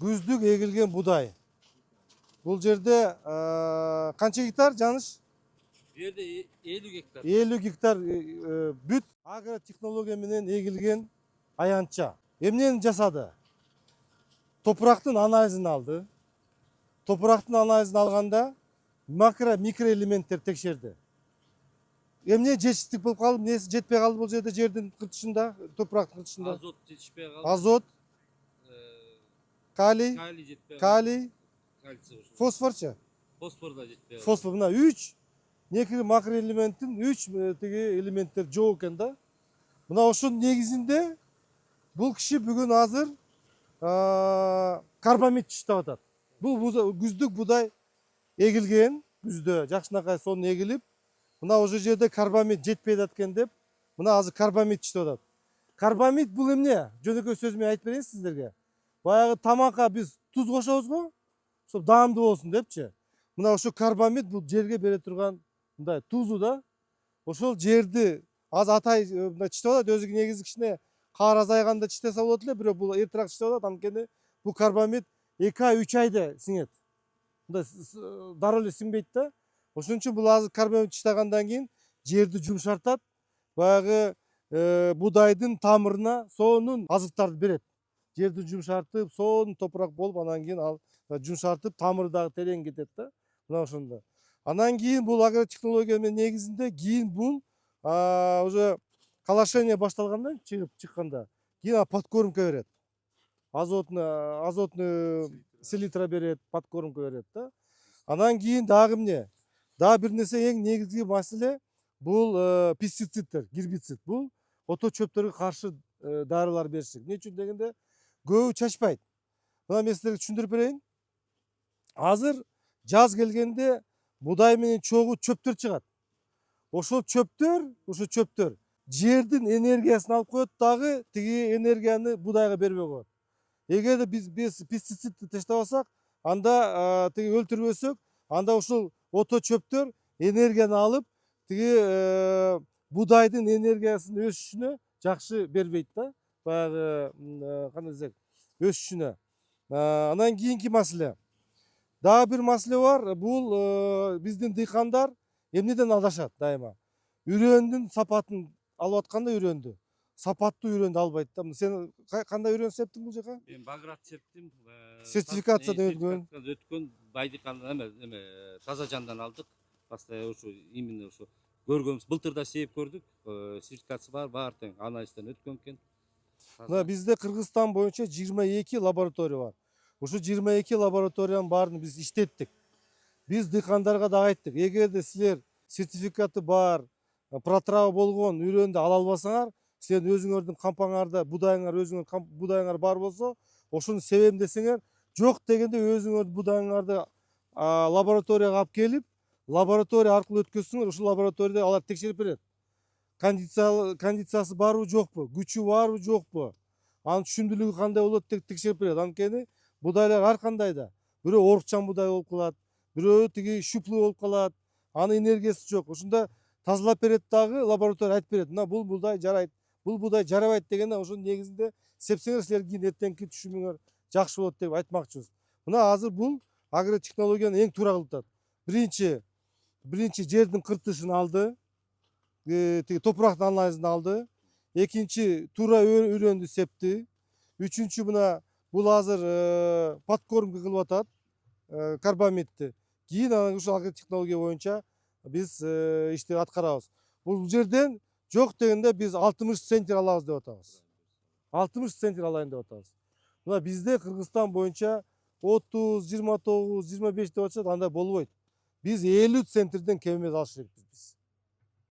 күздүк эгилген будай. Бул жерде канча гектар жаныш? Бу жерде 50 гектар. 50 гектар бүт агротехнология менен эгилген аянтча. Эмнени жасады? Топурактын анализин алды. Топурактын анализин алганда макро микроэлементтер текшерди. Эмне жетиштик болуп калып, эмнеси жетпей калды бул жерде, жердин кыртышында, топурактын кыртышында? Азот жетишпей калды. Азот, калий, Калий жетпей калды. калий, Кальций ошо. фосфорчу? Фосфор да жетпей калды. Фосфор мына 3 некий макроэлементтин 3 тиги элементтер жок экен да. Мына ошонун негизинде бул киши бүгүн азыр карбамид иштеп атат. Бул күздүк будай эгилген, күздө жакшынакай сонун эгилип, мына ошол жерде карбамид жетпей жаткен деп, мына азыр карбамид иштеп атат. Карбамид бул эмне? Жөнөкөй сөз менен айтып берейин сиздерге. Баягы тамакка биз туз кошобуз го, ошо даамдуу болсун депчи. Мына ошо карбамид бул жерге бере турган мындай тузу да. Ошол жерди азыр атай мына чечип атат, өзү негизи кичине кар азайганда чечтесе болот эле, бирок бул эртерээк чечип атат, анткени бул карбамид 2 ай 3 айда сиңет. Мындай дароо эле сиңбейт да. Ошон үчүн бул азыр карбамид чычтагандан кийин жерди жумшартат, баягы будайдын тамырына сонун азыктарды берет. Жерди жумшартып, сонун топурак болуп, анан кийин ал жумшартып, тамыры дагы терең кетет да. Мына ошондо. Анан кийин бул агротехнология менен негизинде кийин бул уже калашение башталгандан чыкканда кийин подкормка берет. Азотный селитра берет, подкормка берет да. Анан кийин дагы эмне? Дагы бир нерсе, эң негизги маселе бул пестициддер, гербицид. Бул ото чөптөргө каршы дарылар беришик. Эмне үчүн дегенде көбү чачпайт. Мына мен сиздерге түшүндүрүп берейин. Азыр жаз келгенде будай менен чогуу чөптөр чыгат. Ошол чөптөр жердин энергиясын алып коет дагы, тиги энергияны будайга бербей коет. Эгерде биз пестицидди таштабасак, анда тиги өлтүрбөсөк, анда ушул ото чөптөр энергияны алып, тиги будайдын энергиясынын өсүшүнө жакшы бербейт да. Баягы кандай десек, өсүшүнө. Анан кийинки маселе. Дагы бир маселе бар. Бул биздин дыйкандар эмнеден адашат дайыма? Үрөндүн сапатын алып атканда үрөндү. Сапаттуу үрөндү албайт да. Сен кандай үрөн септиң бул жака? Мен баграт септим. Сертификациядан өткөн Байдыкандан эме таза жандан алдык. Постоянно ошо именно ошо көргөнбүз. Былтыр да сееп көрдүк. Сертификация бар, баары тең анализден өткөн экен. Мына бизде Кыргызстан боюнча 22 лаборатория бар. Ошо 22 лабораториянын баарын биз иштеттик. Биз дыйкандарга дагы айттык. Эгерде силер сертификаты бар, протрава болгон үрөндү ала албасаңар, силердин өзүңөрдүн кампаңарда будайыңар, өзүңөр будайыңар бар болсо, ошону себебин десеңер, жок дегенде өзүңөрдүн будайыңарды лабораторияга алып келип, лаборатория аркылуу өткөзсөңөр, ошол лабораторияда алар текшерип берет. Кондициясы барбы жокпу, күчү барбы жокпу, анын түшүмдүүлүгү кандай болот деп текшерип берет. Анткени будайлар ар кандай да. Бирөө орукчан будай болуп калат, бирөө тиги щуплый болуп калат, анын энергиясы жок. Ошондо тазалап берет дагы, лаборатория айтып берет. Мына бул будай жарайт, бул будай жарабайт дегенде ошонун негизинде сепсеңер, силер кийин эртеңки түшүмүңөр жакшы болот деп айтмакчыбыз. Мына азыр бул агротехнологияны эң туура кылып атат. Биринчи жердин кыртышын алды, тиги топурактын анализин алды. Экинчи туура үрөндү септи. Үчүнчү мына бул азыр подкормка кылып атат карбамидти. Кийин анан ушул агротехнология боюнча биз ишти аткарабыз. Бул жерден жок дегенде биз 60 центнер алабыз деп атабыз. 60 центнер алайын деп атабыз. Мына бизде Кыргызстан боюнча 30, 29, 25 деп атышат, андай болбойт. Биз 50 центрден кем эмес алыш керекпиз биз.